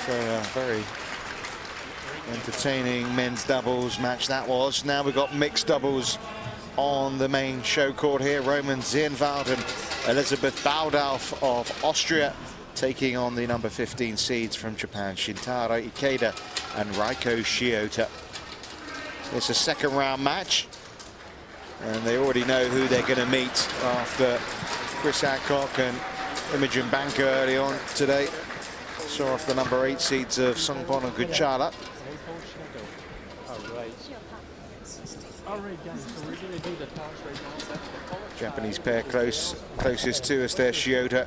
So very entertaining men's doubles match that was. Now we've got mixed doubles on the main show court here. Roman Zirnwald and Elisabeth Baldauf of Austria taking on the number 15 seeds from Japan, Shintaro Ikeda and Reiko Shiota. It's a second round match, and they already know who they're going to meet after Chris Adcock and Imogen Banker early on today saw off the number 8 seeds of Songpon and Guchala. Japanese pair closest to us there, Shiota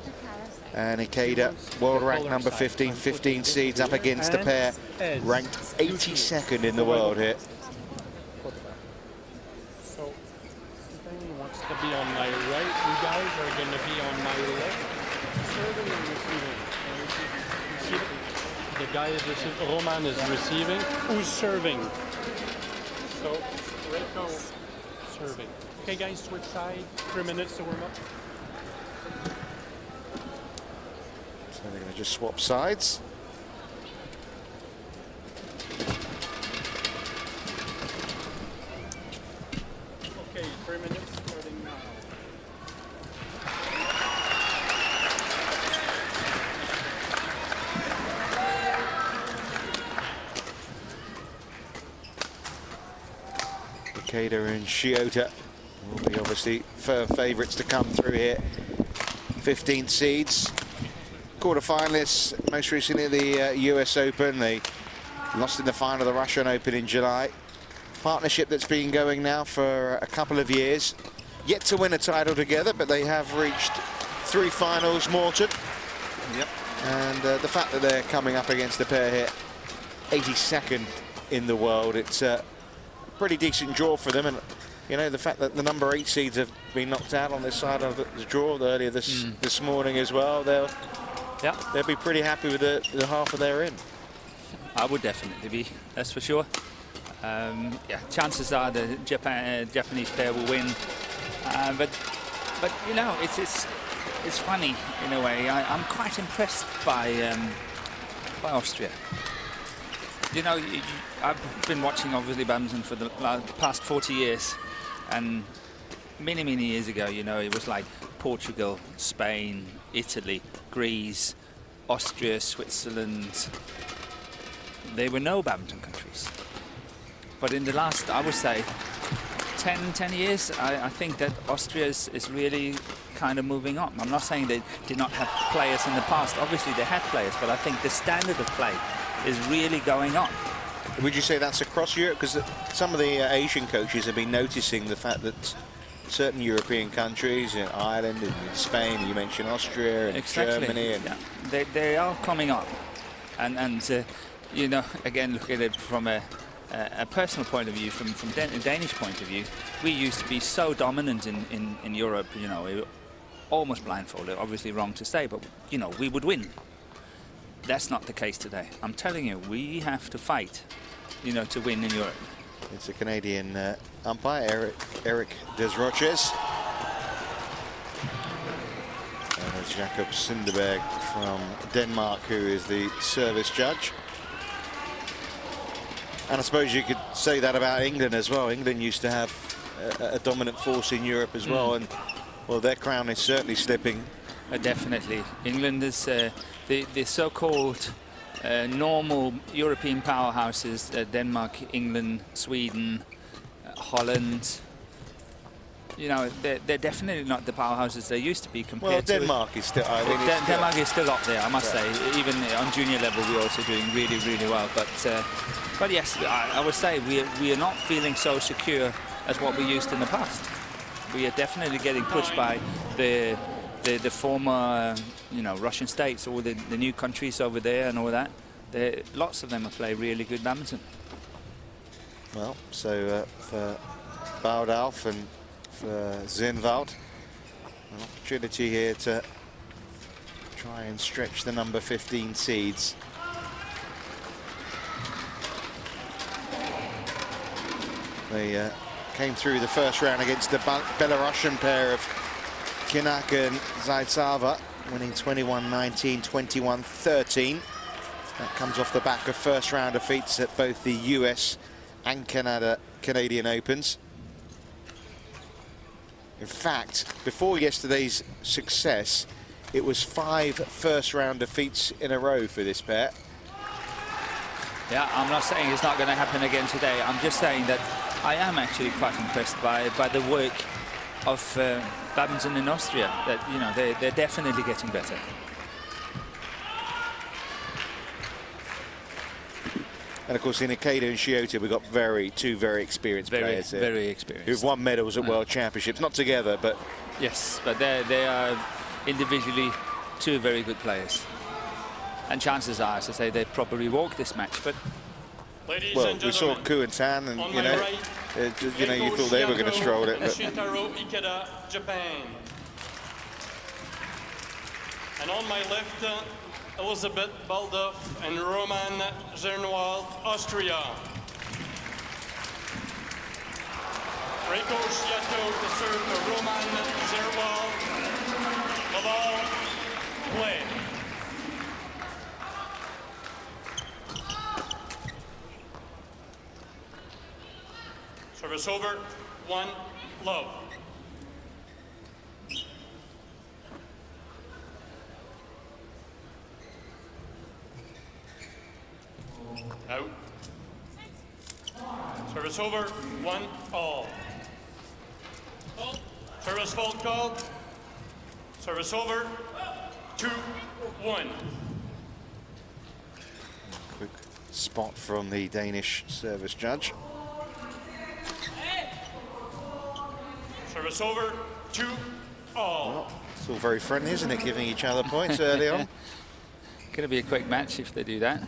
and Ikeda, world rank number 15, 15 seeds up against a pair ranked 82nd in the world here. So, Danny wants to be on my right. You guys are going to be on my left. Serving and receiving. The guy is receiving. Roman is receiving. Who's serving? So, Reiko serving. Okay, guys, switch side. 3 minutes to warm up. So they're going to just swap sides. Okay, 3 minutes starting now. Ikeda and Shiota will be obviously firm favourites to come through here. 15th seeds. Quarter-finalists, most recently the US Open. They lost in the final of the Russian Open in July. Partnership that's been going now for a couple of years. Yet to win a title together, but they have reached 3 finals, Morton. Yep. And the fact that they're coming up against a pair here, 82nd in the world, it's a pretty decent draw for them. And you know, the fact that the number 8 seeds have been knocked out on this side of the draw earlier this morning as well, they'll be pretty happy with the half of they're in. I would definitely be, that's for sure. Yeah, chances are the Japanese pair will win, but you know, it's funny in a way. I'm quite impressed by Austria. You know, I've been watching obviously badminton for the past 40 years, and many years ago, you know, it was like Portugal, Spain, Italy, Greece, Austria, Switzerland. They were no badminton countries. But in the last, I would say, 10 years, I think that Austria is really kind of moving on. I'm not saying they did not have players in the past. Obviously, they had players, but I think the standard of play is really going on. Would you say that's across Europe? Because some of the Asian coaches have been noticing the fact that certain European countries, in Ireland and Spain, you mentioned Austria and Germany, and yeah, they are coming up, and you know, again, look at it from a personal point of view, from a Danish point of view, we used to be so dominant in Europe. You know, we were almost blindfolded. Obviously, wrong to say, but you know, we would win. That's not the case today. I'm telling you, we have to fight, you know, to win in Europe. It's a Canadian umpire, Eric Desroches. And it's Jakob Sinderberg from Denmark, who is the service judge. And I suppose you could say that about England as well. England used to have a dominant force in Europe as well, and well, their crown is certainly slipping. Definitely. England is the so-called normal European powerhouses, Denmark, England, Sweden, Holland. You know, they're definitely not the powerhouses they used to be compared to. Well, Denmark is still. I mean, Denmark is still up there, I must say. Even on junior level, we're also doing really well. But yes, I would say we are not feeling so secure as what we used in the past. We are definitely getting pushed by the former, you know, Russian states, all the new countries over there and all that. Lots of them play really good badminton. Well, so for Baldauf and for Zirnwald, an opportunity here to try and stretch the number 15 seeds. They came through the first round against the Belarusian pair of Kinak and Zaitseva, winning 21-19, 21-13. That comes off the back of first round defeats at both the US and Canadian Opens. In fact, before yesterday's success, it was 5 first round defeats in a row for this pair. Yeah, I'm not saying it's not going to happen again today. I'm just saying that I am actually quite impressed by the work of badminton in Austria. That, you know, they're definitely getting better. And of course, in Ikeda and Shiota, we've got two very experienced players here. Very experienced. Who've won medals at World Championships, not together, but... Yes, but they are individually 2 very good players. And chances are, as I say, they probably walk this match, but... Well, we saw Ku and Tan, and, you know, you thought they were going to stroll it. But... Shintaro Ikeda, Japan. And on my left, Elisabeth, Baldauf, and Roman Zirnwald, Austria. Reiko Shiota to serve for Roman Zirnwald. Laval, play. Service over, 1, love. Out. Service over, 1, all. Service fault called. Service over, 2, 1. Quick spot from the Danish service judge. Service over, 2, all. Well, it's all very friendly, isn't it, giving each other points early on? Going to be a quick match if they do that.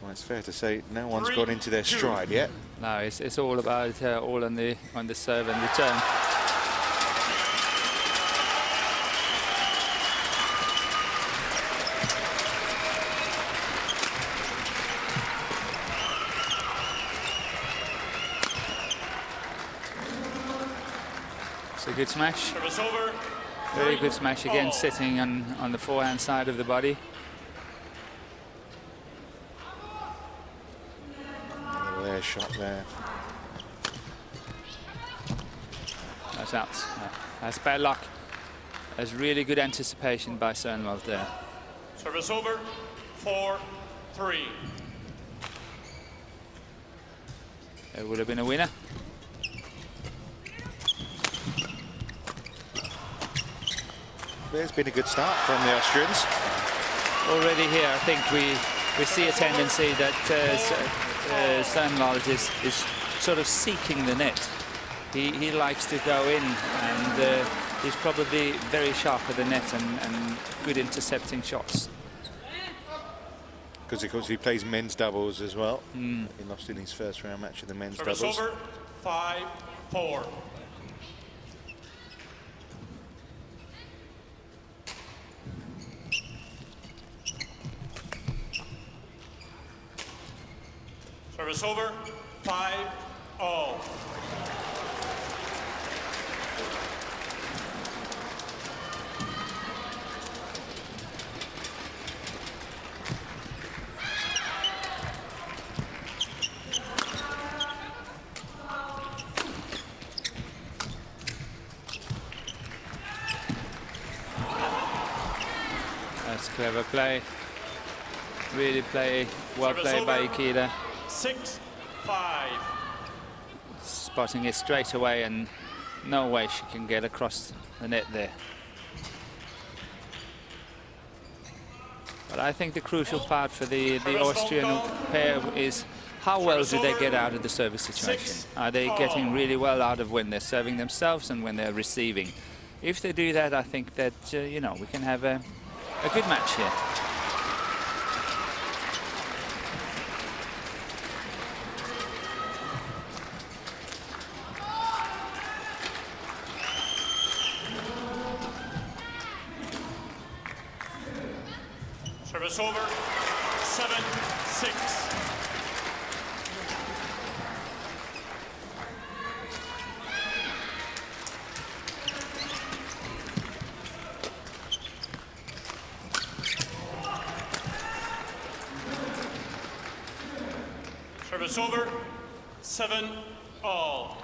Well, it's fair to say no one's got into their stride yet. No, it's all about all on the serve and return. It's a good smash. Service over. Very good smash again, sitting on the forehand side of the body. Their shot there. That's out. Yeah. That's bad luck. That's really good anticipation by Zirnwald there. Service over, 4, 3. It would have been a winner. There's been a good start from the Austrians. Already here, I think we see a tendency that Zirnwald is sort of seeking the net. He likes to go in, and he's probably very sharp at the net and good intercepting shots. Because of course he plays men's doubles as well. He lost in his first round match of the men's doubles. Service over, 5, 4. Service over, 5, all. That's clever play. Really well played by Ikeda. 6, 5. Spotting it straight away, and no way she can get across the net there. But I think the crucial part for the Austrian pair is how well do they get out of the service situation? Are they getting really well out of when they're serving themselves and when they're receiving? If they do that, I think that, you know, we can have a good match here. Service over, 7, 6. Service over, 7-all.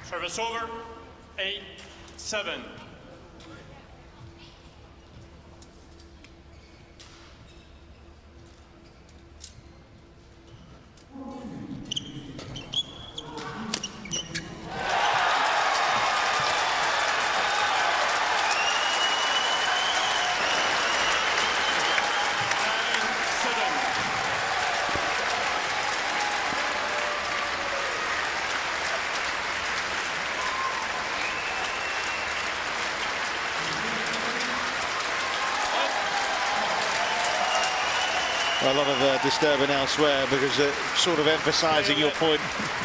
Service over, 8-7. A lot of disturbing elsewhere because sort of emphasising your point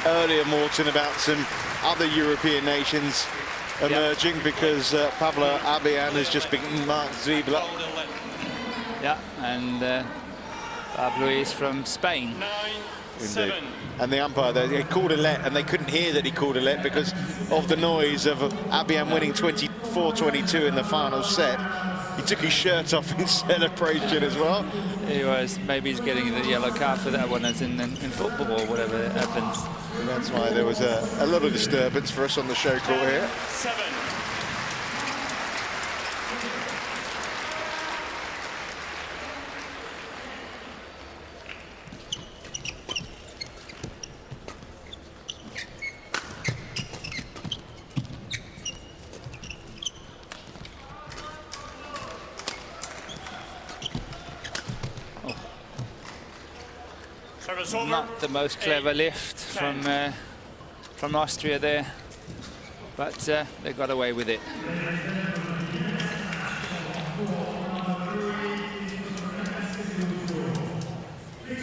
earlier, Morten, about some other European nations emerging because Pablo Abian has just beaten Mark Ziebler. Yeah, and Pablo is from Spain. Indeed. And the umpire, they called a let, and they couldn't hear that he called a let because of the noise of Abian winning 24-22 in the final set. He took his shirt off in celebration as well. He was. Maybe he's getting the yellow card for that one, as in football or whatever happens. And that's why there was a lot of disturbance for us on the show court here. 7. Not the most clever lift from Austria there, but they got away with it.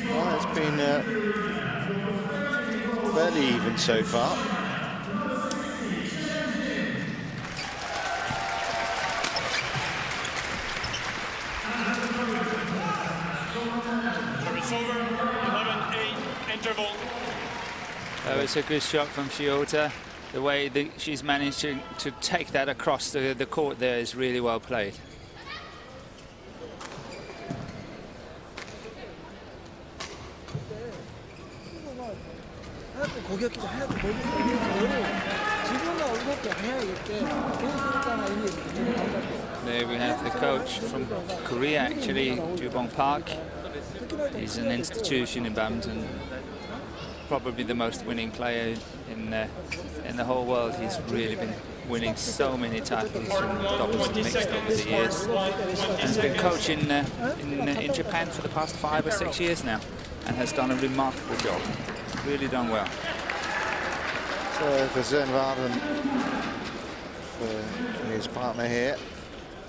Well, it's been fairly even so far. Service over, 11-8, interval. That was a good shot from Shiota. The way that she's managed to take that across the court there is really well played. There we have the coach from Korea, actually, Jubong Park. He's an institution in badminton, probably the most winning player in the whole world. He's really been winning so many titles from doubles and mixed over the years. He's been coaching in Japan for the past 5 or 6 years now, and has done a remarkable job. Really done well. So for Zirnwald and for his partner here,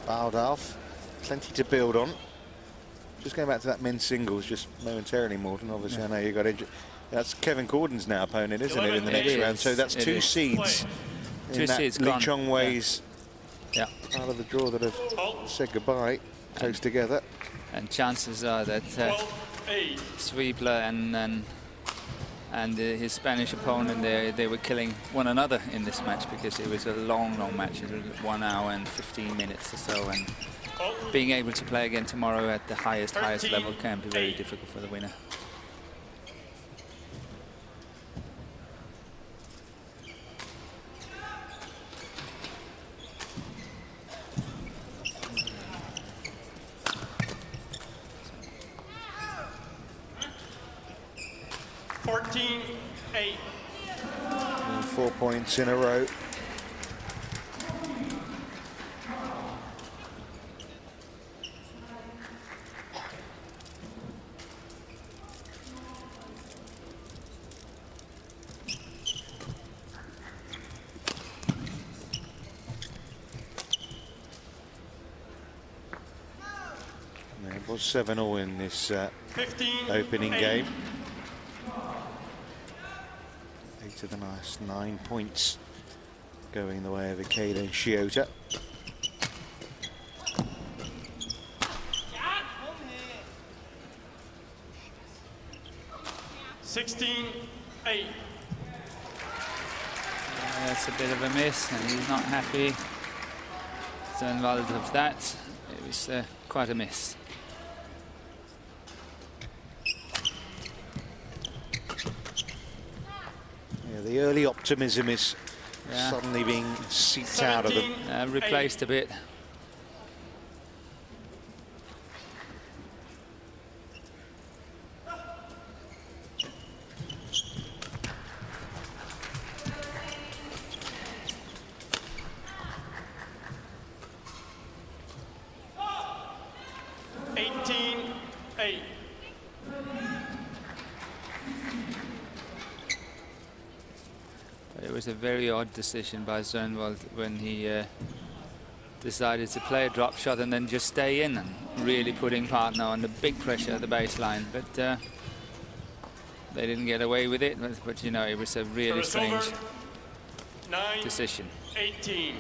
Baldauf, plenty to build on. Just going back to that men's singles just momentarily, Morten. Obviously, I know you got injured. That's Kevin Gordon's now opponent, isn't it, in the next round? So that's two seeds. Two seeds Lee gone. Chong-wei's out of the draw that have said goodbye, close together. And chances are that Ziebler and his Spanish opponent, they were killing one another in this match, because it was a long match. It was 1 hour and 15 minutes or so, and being able to play again tomorrow at the highest level can be very difficult for the winner. (14-8). 4 points in a row. It was 7-all in this opening game. 8 of the last 9 points going the way of Ikeda and Shiota. 16-8. That's a bit of a miss, and he's not happy. Zirnwald of that. It was quite a miss. Yeah, the early optimism is suddenly being seeped out of them. Replaced a bit. It was a very odd decision by Zirnwald when he decided to play a drop shot and then just stay in, and really putting partner under big pressure at the baseline. But they didn't get away with it. But you know, it was a really strange decision. 9-18.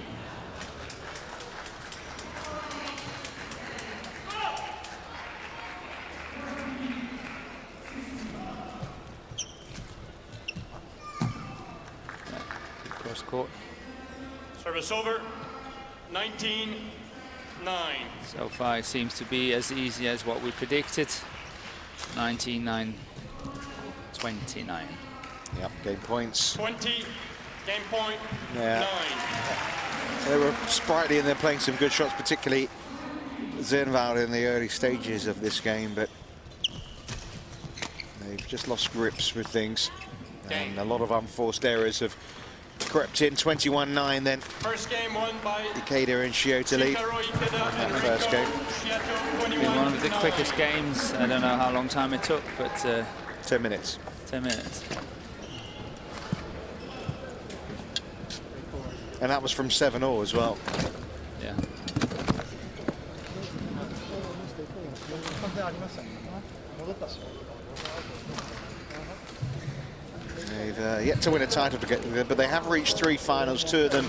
Court. Service over, 19-9. So far it seems to be as easy as what we predicted. 19-9, 29. Yep, game points. 20, game point, 9. They were sprightly and they're playing some good shots, particularly Zirnwald in the early stages of this game, but they've just lost grips with things. And a lot of unforced errors have crept in. 21-9 then. First game won by Ikeda and Shiota lead. That first game. Been one of the quickest games. I don't know how long time it took, but 10 minutes. 10 minutes. And that was from 7-all as well. Yeah. They've yet to win a title together, but they have reached 3 finals, 2 of them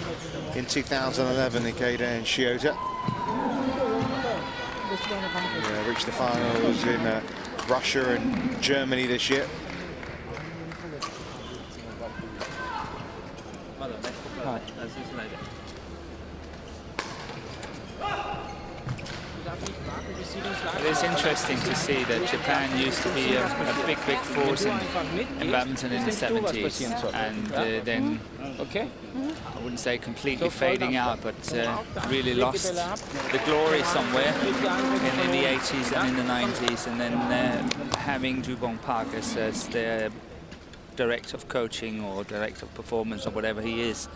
in 2011, Ikeda and Shiota. Reached the finals in Russia and Germany this year. It is interesting to see that Japan used to be a big force in badminton in the 70s, and then, I wouldn't say completely fading out, but really lost the glory somewhere in the 80s and in the 90s, and then having Jubong Park as their director of coaching or director of performance or whatever he is,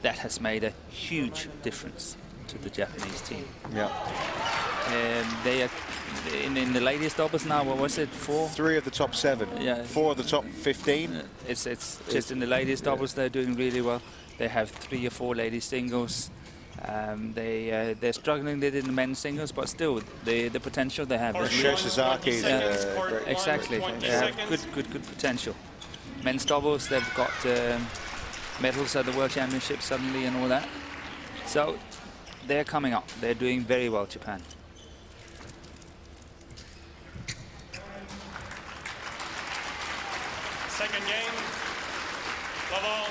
that has made a huge difference to the Japanese team. Yeah. They are in the ladies doubles now. What was it? 4? 3 of the top 7. Yeah. 4 of the top 15. It's just in the ladies doubles they're doing really well. They have 3 or 4 ladies singles. They're struggling a bit in the men's singles, but still the potential they have. Shoshizaki's great. Exactly. They have good potential. Men's doubles, they've got medals at the World Championships suddenly and all that. So they're coming up. They're doing very well, Japan. Second game, level,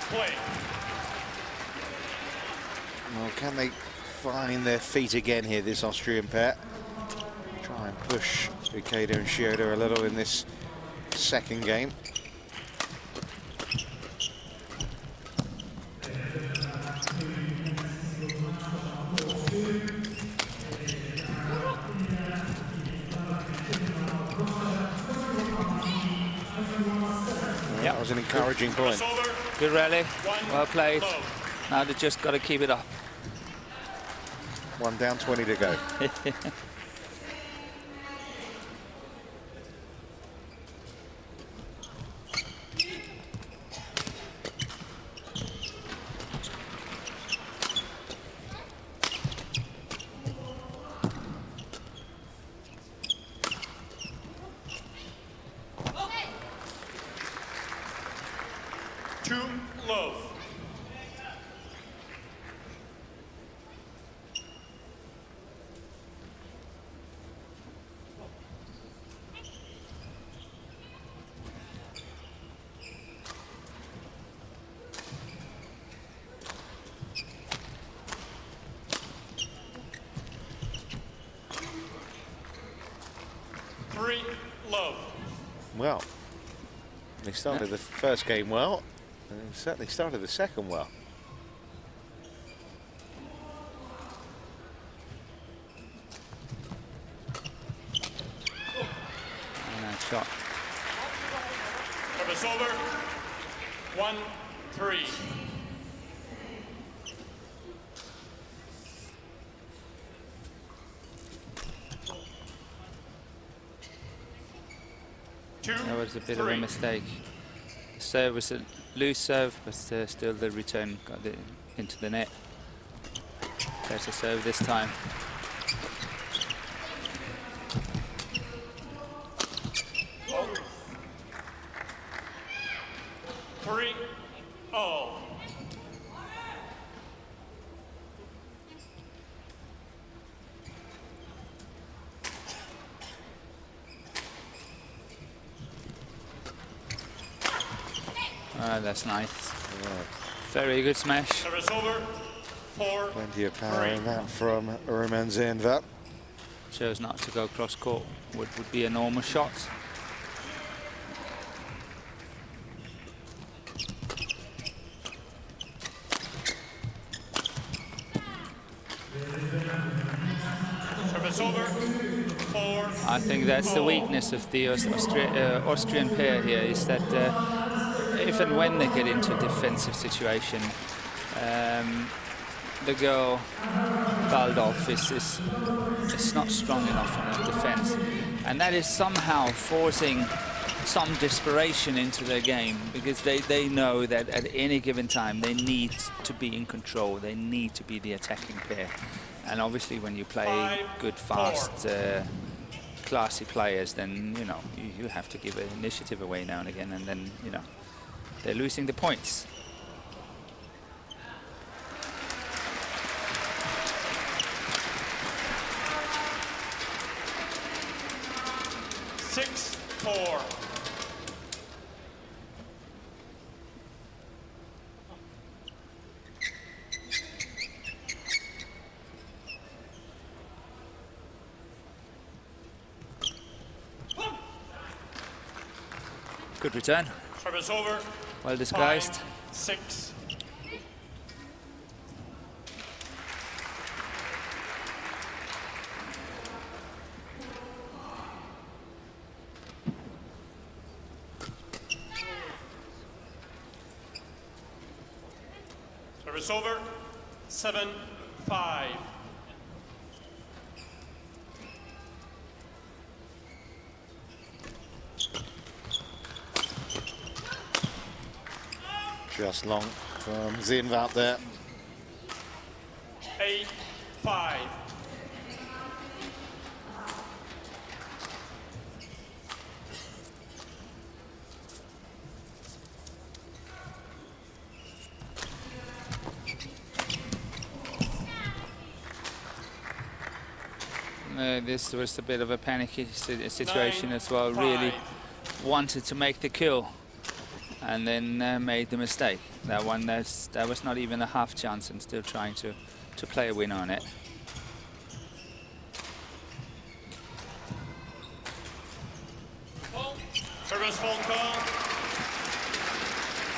play. Well, can they find their feet again here, this Austrian pair? Try and push Ikeda and Shiota a little in this second game. Yeah, that was an encouraging point. Good rally, well played. Now they've just got to keep it up. 1 down, 20 to go. well. They started the first game well, and certainly started the second well. Shot. Service over. 1-3. That was a bit of a mistake. Serve was a loose serve, but still the return got into the net. Better serve this time. That's nice. Yeah. Very good smash. Service over. 4-3. Plenty of power in that from Roman Zirnwald. Chose not to go cross court. Would be a normal shot. Service over. 4. I think that's the weakness of the Austrian pair here, is that if and when they get into a defensive situation, the girl Baldauf is not strong enough in the defense, and that is somehow forcing some desperation into their game, because they know that at any given time they need to be in control, they need to be the attacking pair. And obviously when you play good, fast, classy players, then you know you have to give an initiative away now and again, and then you know they're losing the points. Good return. Service over. Well disguised. 5-6. Service over. 7-5. Just long from Zirnwald there. 8-5. This was a bit of a panicky situation as well. Really wanted to make the kill, and then made the mistake. That one, that was not even a half chance, and still trying to play a win on it. Service full call.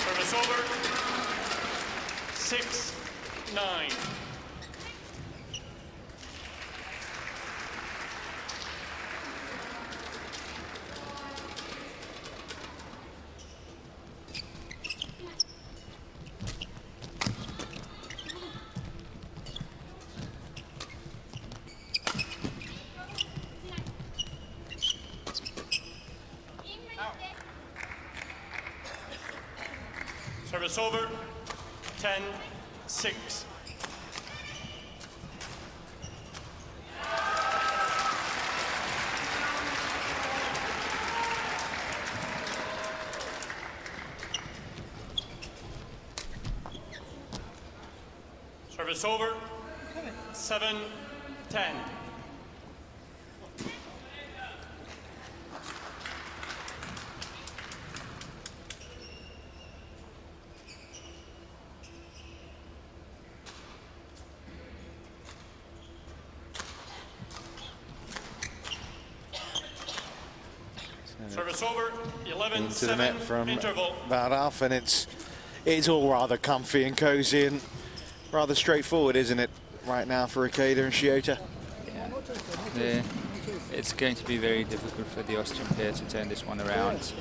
Service over. 6-9. Service over. 10-6. Service over. 7-10. into the net from Baldauf, and it's all rather comfy and cozy and rather straightforward, isn't it, right now for Ikeda and Shiota? Yeah. It's going to be very difficult for the Austrian pair to turn this one around.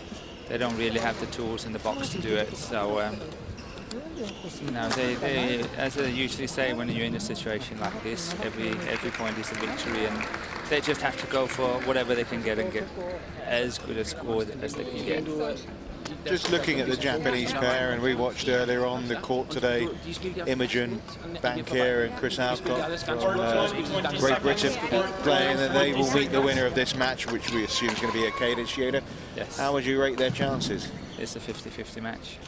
They don't really have the tools in the box to do it, so you know, they, as I usually say, when you're in a situation like this, every point is a victory, and they just have to go for whatever they can get and get as good a score as they can get. Just looking at the Japanese pair, and we watched earlier on the court today, Imogen Bankier and Chris Alcott from Great Britain playing, that they will meet the winner of this match, which we assume is going to be Ikeda Shiota. Yes. How would you rate their chances? It's a 50-50 match.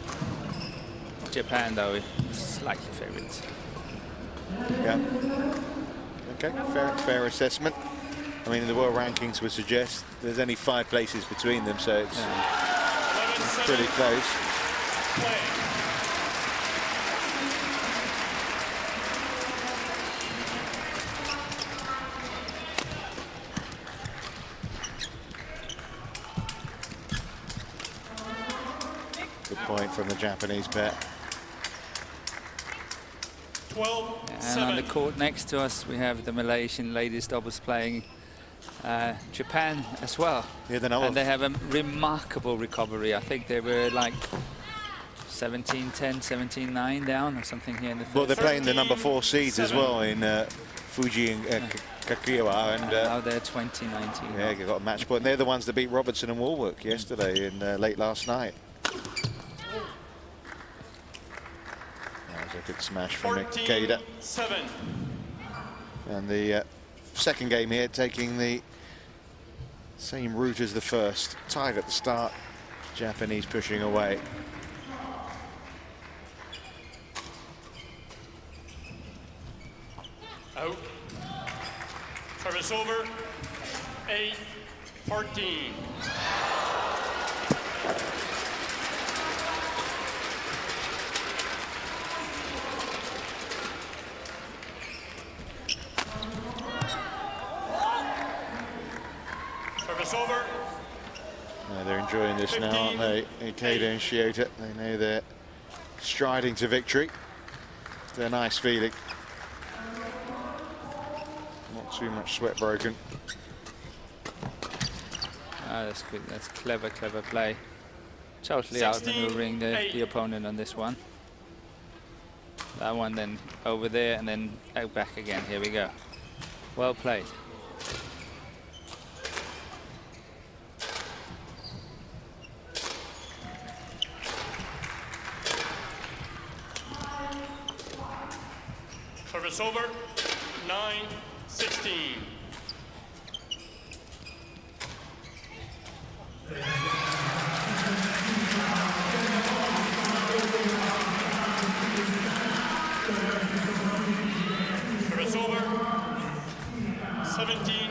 Japan, though, is slightly favourites. Yeah. Okay, fair assessment. I mean, the world rankings would suggest there's only 5 places between them, so it's pretty close. Good point from the Japanese pair. And on the court next to us, we have the Malaysian ladies doubles playing Japan as well. Yeah, and they have a remarkable recovery. I think they were like 17-10, 17-9 down or something here in the third. Well, they're playing the number 4 seeds as well in Fuji and Kakiwa, and now they're 20-19. Yeah, they got a match point. They're the ones that beat Robertson and Warwick yesterday in late last night. That was a good smash from Ikeda. And the second game here taking the same route as the first. Tied at the start, Japanese pushing away. Out. Service over. 8-14. Service over. They're enjoying this now, aren't they? Ikeda and Shiota. They know they're striding to victory. It's a nice feeling. Not too much sweat broken. That's good. That's clever play. Totally outmaneuvering the opponent on this one. That one then over there and then out back again. Here we go. Well played. Service over. 9-16. Service over. 17-9.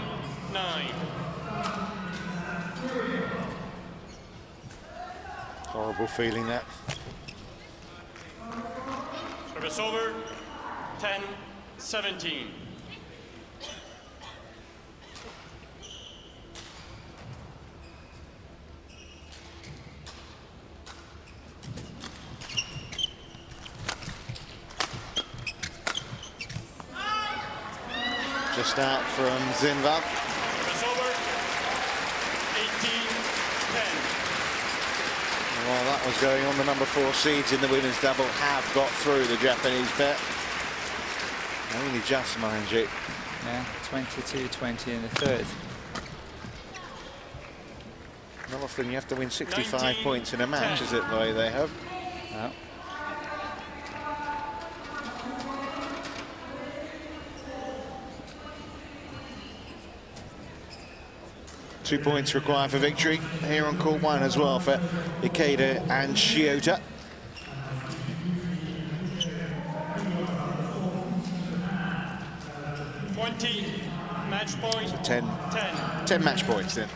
Horrible feeling that. Service over. 10-17. Just out from Zirnwald. Service over. 18-10. While that was going on, the number 4 seeds in the women's double have got through the Japanese pair. Only just, mind you. Yeah, 22-20 in the third. Not often you have to win 65 points in a match, is it, the way they have? No. Two points required for victory here on court 1 as well for Ikeda and Shiota. Match point. So 10 match points then.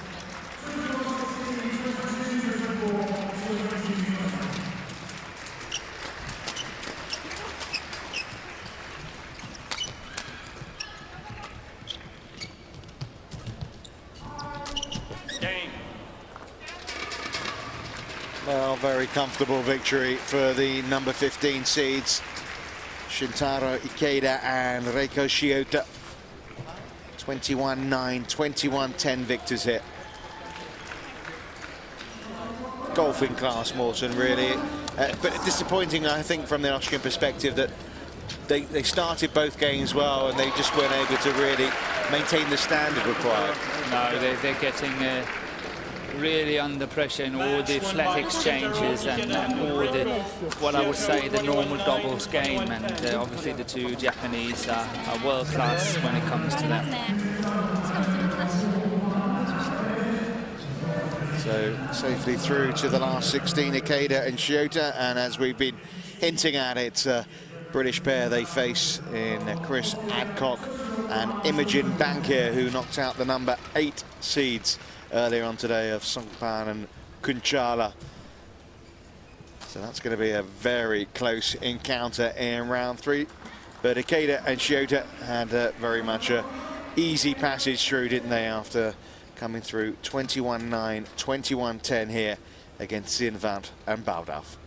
Game. Not very comfortable victory for the number 15 seeds, Shintaro Ikeda and Reiko Shiota. 21-9, 21-10 victors here. Golfing class, Morton, really. But disappointing, I think, from the Austrian perspective, that they started both games well and they just weren't able to really maintain the standard required. No, they're getting really under pressure in all the flat exchanges and all the, what I would say, the normal doubles game. And obviously the two Japanese are world class when it comes to that. So safely through to the last 16, Ikeda and Shiota, and as we've been hinting at, it's a British pair they face in Chris Adcock and Imogen Bankir, who knocked out the number 8 seeds earlier on today of Songpan and Kunchala. So that's going to be a very close encounter in round 3. But Ikeda and Shiota had very much a easy passage through, didn't they, after coming through 21-9, 21-10 here against Zirnwald and Baldauf.